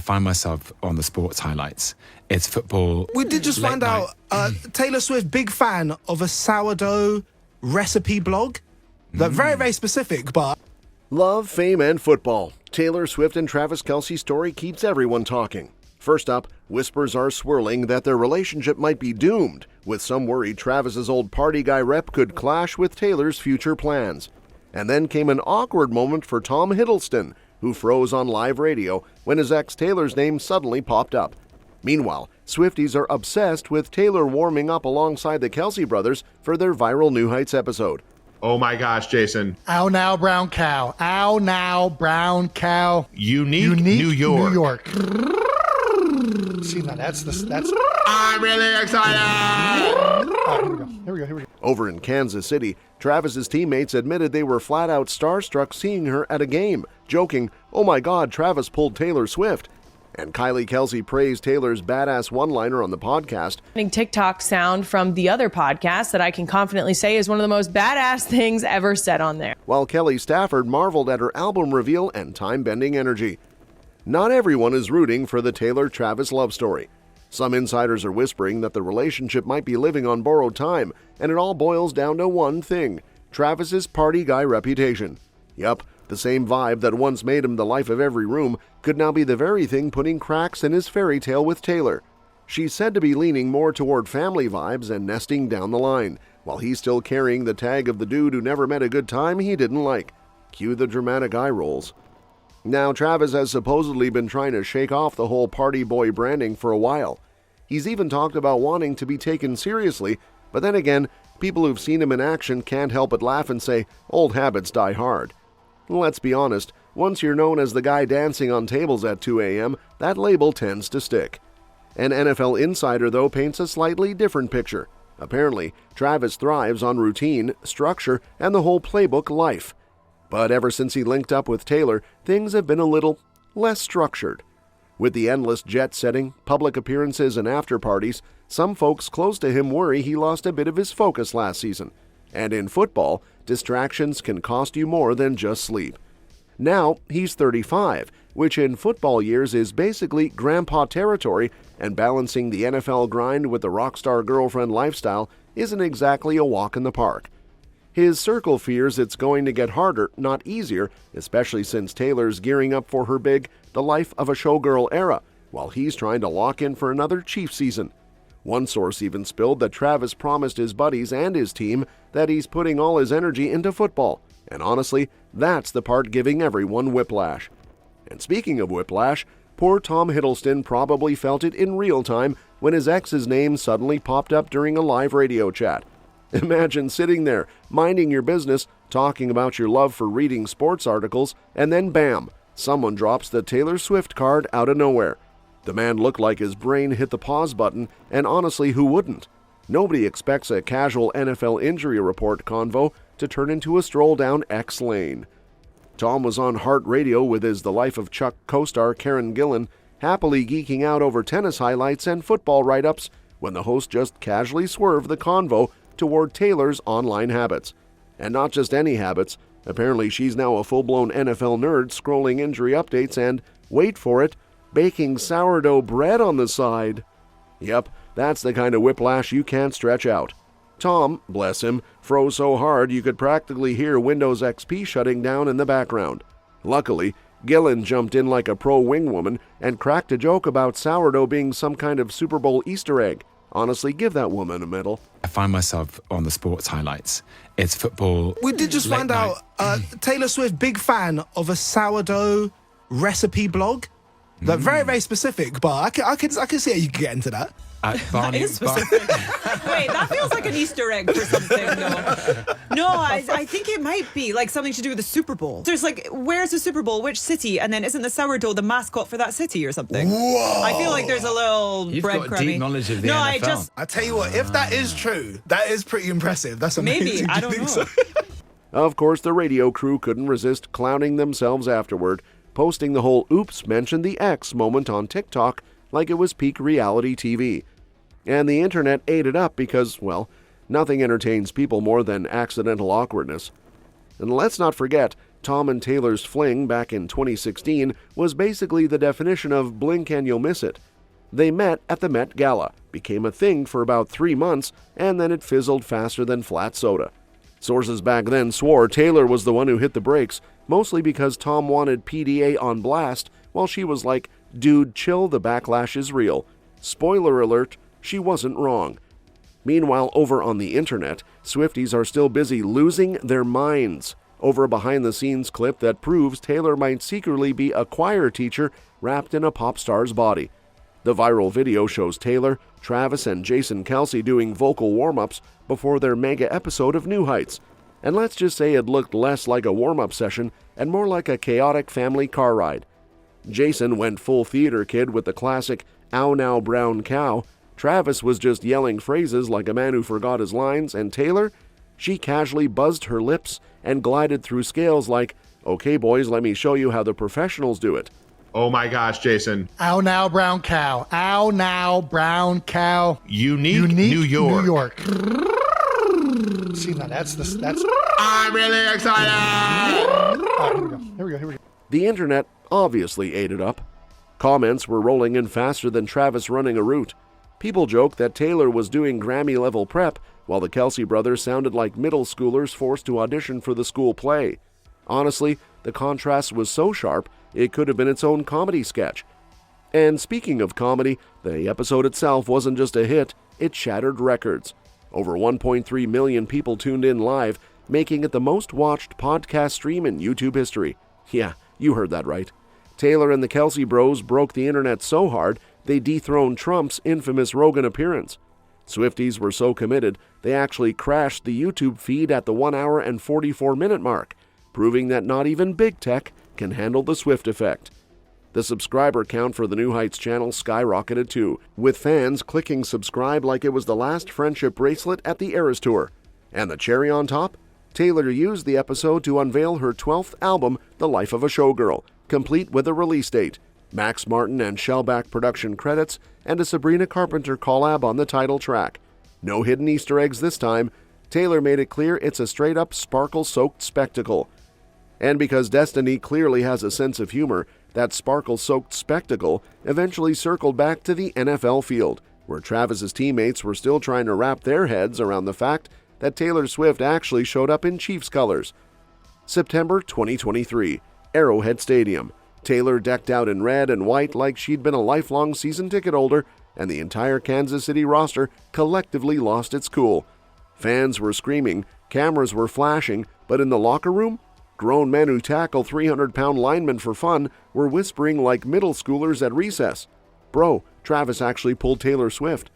find myself on the sports highlights. It's football. We did just find out Taylor Swift, big fan of a sourdough recipe blog. That very, very specific, but... Love, fame, and football. Taylor Swift and Travis Kelce story keeps everyone talking. First up, whispers are swirling that their relationship might be doomed, with some worried Travis's old party guy rep could clash with Taylor's future plans. And then came an awkward moment for Tom Hiddleston, who froze on live radio when his ex Taylor's name suddenly popped up. Meanwhile, Swifties are obsessed with Taylor warming up alongside the Kelce brothers for their viral New Heights episode. Oh my gosh, Jason. Ow now, brown cow. Ow now, brown cow. Unique New York. New York. See, now that's... I'm really excited! Here we go. Over in Kansas City, Travis's teammates admitted they were flat out starstruck seeing her at a game, joking, "Oh my God, Travis pulled Taylor Swift." And Kylie Kelce praised Taylor's badass one-liner on the podcast. TikTok sound from the other podcast that I can confidently say is one of the most badass things ever said on there. While Kelly Stafford marveled at her album reveal and time-bending energy. Not everyone is rooting for the Taylor-Travis love story. Some insiders are whispering that the relationship might be living on borrowed time, and it all boils down to one thing: Travis's party guy reputation. Yup, the same vibe that once made him the life of every room could now be the very thing putting cracks in his fairy tale with Taylor. She's said to be leaning more toward family vibes and nesting down the line, while he's still carrying the tag of the dude who never met a good time he didn't like. Cue the dramatic eye rolls. Now, Travis has supposedly been trying to shake off the whole party boy branding for a while. He's even talked about wanting to be taken seriously, but then again, people who've seen him in action can't help but laugh and say, old habits die hard. Let's be honest, once you're known as the guy dancing on tables at 2 a.m., that label tends to stick. An NFL insider, though, paints a slightly different picture. Apparently, Travis thrives on routine, structure, and the whole playbook life. But ever since he linked up with Taylor, things have been a little less structured. With the endless jet setting, public appearances, and after parties, some folks close to him worry he lost a bit of his focus last season. And in football, distractions can cost you more than just sleep. Now, he's 35, which in football years is basically grandpa territory, and balancing the NFL grind with the rockstar girlfriend lifestyle isn't exactly a walk in the park. His circle fears it's going to get harder, not easier, especially since Taylor's gearing up for her big The Life of a Showgirl era, while he's trying to lock in for another Chiefs season. One source even spilled that Travis promised his buddies and his team that he's putting all his energy into football, and honestly, that's the part giving everyone whiplash. And speaking of whiplash, poor Tom Hiddleston probably felt it in real time when his ex's name suddenly popped up during a live radio chat. Imagine sitting there, minding your business, talking about your love for reading sports articles, and then bam, someone drops the Taylor Swift card out of nowhere. The man looked like his brain hit the pause button, and honestly, who wouldn't? Nobody expects a casual NFL injury report convo to turn into a stroll down X lane. Tom was on Heart Radio with his The Life of Chuck co-star Karen Gillan, happily geeking out over tennis highlights and football write-ups when the host just casually swerved the convo toward Taylor's online habits. And not just any habits. Apparently she's now a full-blown NFL nerd scrolling injury updates and, wait for it, baking sourdough bread on the side. Yep, that's the kind of whiplash you can't stretch out. Tom, bless him, froze so hard you could practically hear Windows XP shutting down in the background. Luckily, Gillan jumped in like a pro wingwoman and cracked a joke about sourdough being some kind of Super Bowl Easter egg. Honestly, give that woman a medal. I find myself on the sports highlights. It's football. We did just find out Taylor Swift, big fan of a sourdough recipe blog. That very, very specific, but I can see how you can get into that. That is specific. Wait, that feels like an Easter egg for something. No, I think it might be like something to do with the Super Bowl. There's like, where's the Super Bowl? Which city? And then isn't the sourdough the mascot for that city or something? Whoa! I feel like there's a little You've breadcrumby. got deep knowledge of the NFL. I tell you what, if that is true, that is pretty impressive. That's amazing. Maybe, I don't know. So? Of course, the radio crew couldn't resist clowning themselves afterward, posting the whole "oops, mentioned the X" moment on TikTok like it was peak reality TV. And the internet ate it up because, well, nothing entertains people more than accidental awkwardness. And let's not forget, Tom and Taylor's fling back in 2016 was basically the definition of blink and you'll miss it. They met at the Met Gala, became a thing for about 3 months, and then it fizzled faster than flat soda. Sources back then swore Taylor was the one who hit the brakes, mostly because Tom wanted PDA on blast, while she was like, "Dude, chill, the backlash is real." Spoiler alert, she wasn't wrong. Meanwhile, over on the internet, Swifties are still busy losing their minds over a behind-the-scenes clip that proves Taylor might secretly be a choir teacher wrapped in a pop star's body. The viral video shows Taylor, Travis, and Jason Kelce doing vocal warm-ups before their mega episode of New Heights. And let's just say it looked less like a warm-up session and more like a chaotic family car ride. Jason went full theater kid with the classic "Ow now, brown cow." Travis was just yelling phrases like a man who forgot his lines, and Taylor, she casually buzzed her lips and glided through scales like, "Okay, boys, let me show you how the professionals do it." Oh my gosh, Jason. Ow now, brown cow. Ow now, brown cow. Unique New York. New York. See, now that's. I'm really excited. Oh, here we go. The internet obviously ate it up. Comments were rolling in faster than Travis running a route. People joked that Taylor was doing Grammy-level prep, while the Kelce brothers sounded like middle schoolers forced to audition for the school play. Honestly, the contrast was so sharp, it could have been its own comedy sketch. And speaking of comedy, the episode itself wasn't just a hit, it shattered records. Over 1.3 million people tuned in live, making it the most watched podcast stream in YouTube history. Yeah, you heard that right. Taylor and the Kelce bros broke the internet so hard, they dethroned Trump's infamous Rogan appearance. Swifties were so committed, they actually crashed the YouTube feed at the 1 hour and 44-minute mark, proving that not even big tech can handle the Swift effect. The subscriber count for the New Heights channel skyrocketed too, with fans clicking subscribe like it was the last friendship bracelet at the Eras Tour. And the cherry on top? Taylor used the episode to unveil her 12th album, The Life of a Showgirl, complete with a release date, Max Martin and Shellback production credits, and a Sabrina Carpenter collab on the title track. No hidden Easter eggs this time. Taylor made it clear it's a straight-up sparkle-soaked spectacle. And because Destiny clearly has a sense of humor, that sparkle-soaked spectacle eventually circled back to the NFL field, where Travis's teammates were still trying to wrap their heads around the fact that Taylor Swift actually showed up in Chiefs colors. September 2023, Arrowhead Stadium. Taylor decked out in red and white like she'd been a lifelong season ticket holder, and the entire Kansas City roster collectively lost its cool. Fans were screaming, cameras were flashing, but in the locker room, grown men who tackle 300-pound linemen for fun were whispering like middle schoolers at recess. "Bro, Travis actually pulled Taylor Swift."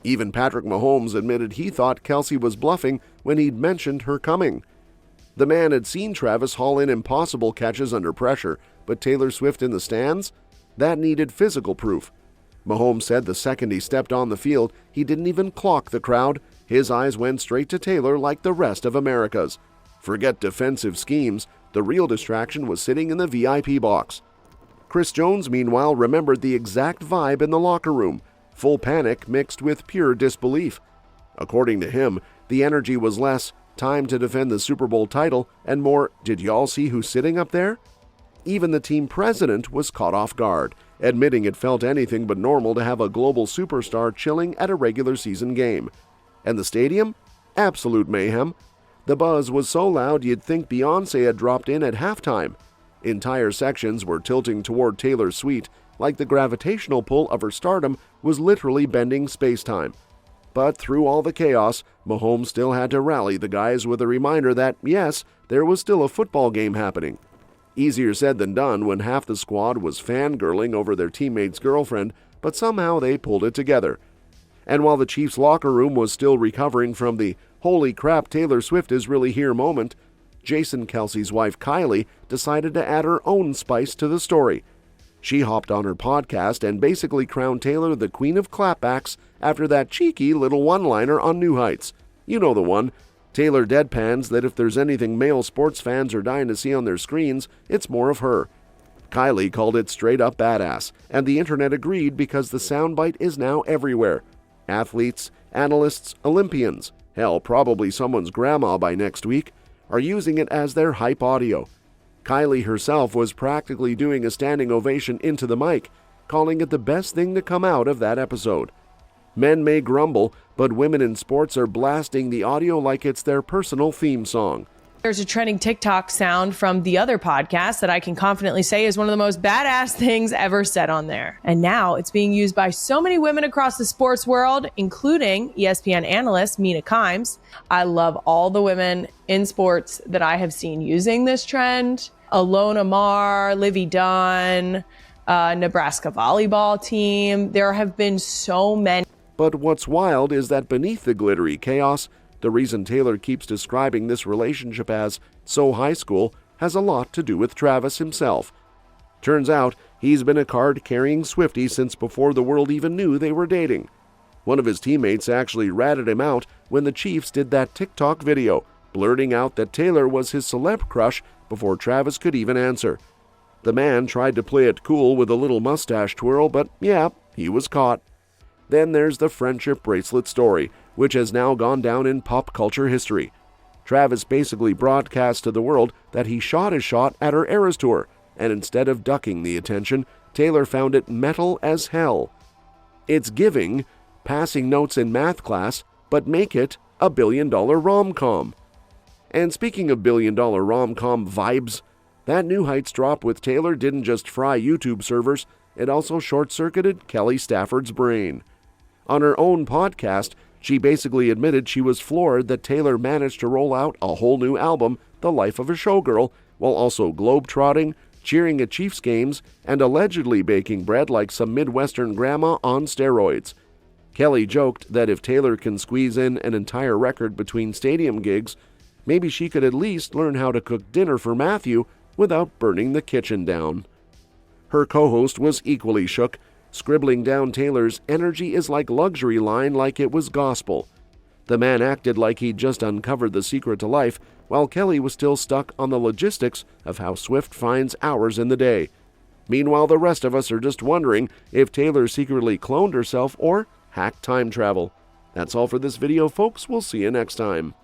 Even Patrick Mahomes admitted he thought Kelce was bluffing when he'd mentioned her coming. The man had seen Travis haul in impossible catches under pressure, but Taylor Swift in the stands? That needed physical proof. Mahomes said the second he stepped on the field, he didn't even clock the crowd. His eyes went straight to Taylor like the rest of America's. Forget defensive schemes, the real distraction was sitting in the VIP box. Chris Jones, meanwhile, remembered the exact vibe in the locker room, full panic mixed with pure disbelief. According to him, the energy was less time to defend the Super Bowl title and more, "Did y'all see who's sitting up there?" Even the team president was caught off guard, admitting it felt anything but normal to have a global superstar chilling at a regular season game. And the stadium? Absolute mayhem. The buzz was so loud you'd think Beyoncé had dropped in at halftime. Entire sections were tilting toward Taylor's suite, like the gravitational pull of her stardom was literally bending space-time. But through all the chaos, Mahomes still had to rally the guys with a reminder that, yes, there was still a football game happening. Easier said than done when half the squad was fangirling over their teammate's girlfriend, but somehow they pulled it together. And while the Chiefs' locker room was still recovering from the "holy crap, Taylor Swift is really here" moment, Jason Kelce's wife Kylie decided to add her own spice to the story. She hopped on her podcast and basically crowned Taylor the queen of clapbacks after that cheeky little one-liner on New Heights. You know the one. Taylor deadpans that if there's anything male sports fans are dying to see on their screens, it's more of her. Kylie called it straight up badass, and the internet agreed because the soundbite is now everywhere. Athletes, analysts, Olympians, hell, probably someone's grandma by next week, are using it as their hype audio. Kylie herself was practically doing a standing ovation into the mic, calling it the best thing to come out of that episode. Men may grumble, but women in sports are blasting the audio like it's their personal theme song. There's a trending TikTok sound from the other podcast that I can confidently say is one of the most badass things ever said on there. And now it's being used by so many women across the sports world, including ESPN analyst Mina Kimes. I love all the women in sports that I have seen using this trend. Alona Mar, Livy Dunn, Nebraska volleyball team. There have been so many. But what's wild is that beneath the glittery chaos, the reason Taylor keeps describing this relationship as so high school has a lot to do with Travis himself. Turns out he's been a card-carrying Swiftie since before the world even knew they were dating. One of his teammates actually ratted him out when the Chiefs did that TikTok video, blurting out that Taylor was his celeb crush before Travis could even answer. The man tried to play it cool with a little mustache twirl, but yeah, he was caught. Then there's the friendship bracelet story, which has now gone down in pop culture history. Travis basically broadcast to the world that he shot his shot at her Eras tour, and instead of ducking the attention, Taylor found it metal as hell. It's giving passing notes in math class, but make it a billion-dollar rom-com. And speaking of billion-dollar rom-com vibes, that New Heights drop with Taylor didn't just fry YouTube servers, it also short-circuited Kelly Stafford's brain. On her own podcast, she basically admitted she was floored that Taylor managed to roll out a whole new album, The Life of a Showgirl, while also globe-trotting, cheering at Chiefs games, and allegedly baking bread like some Midwestern grandma on steroids. Kelly joked that if Taylor can squeeze in an entire record between stadium gigs, maybe she could at least learn how to cook dinner for Matthew without burning the kitchen down. Her co-host was equally shook, scribbling down Taylor's "energy is like luxury" line like it was gospel. The man acted like he'd just uncovered the secret to life, while Kelly was still stuck on the logistics of how Swift finds hours in the day. Meanwhile, the rest of us are just wondering if Taylor secretly cloned herself or hacked time travel. That's all for this video, folks. We'll see you next time.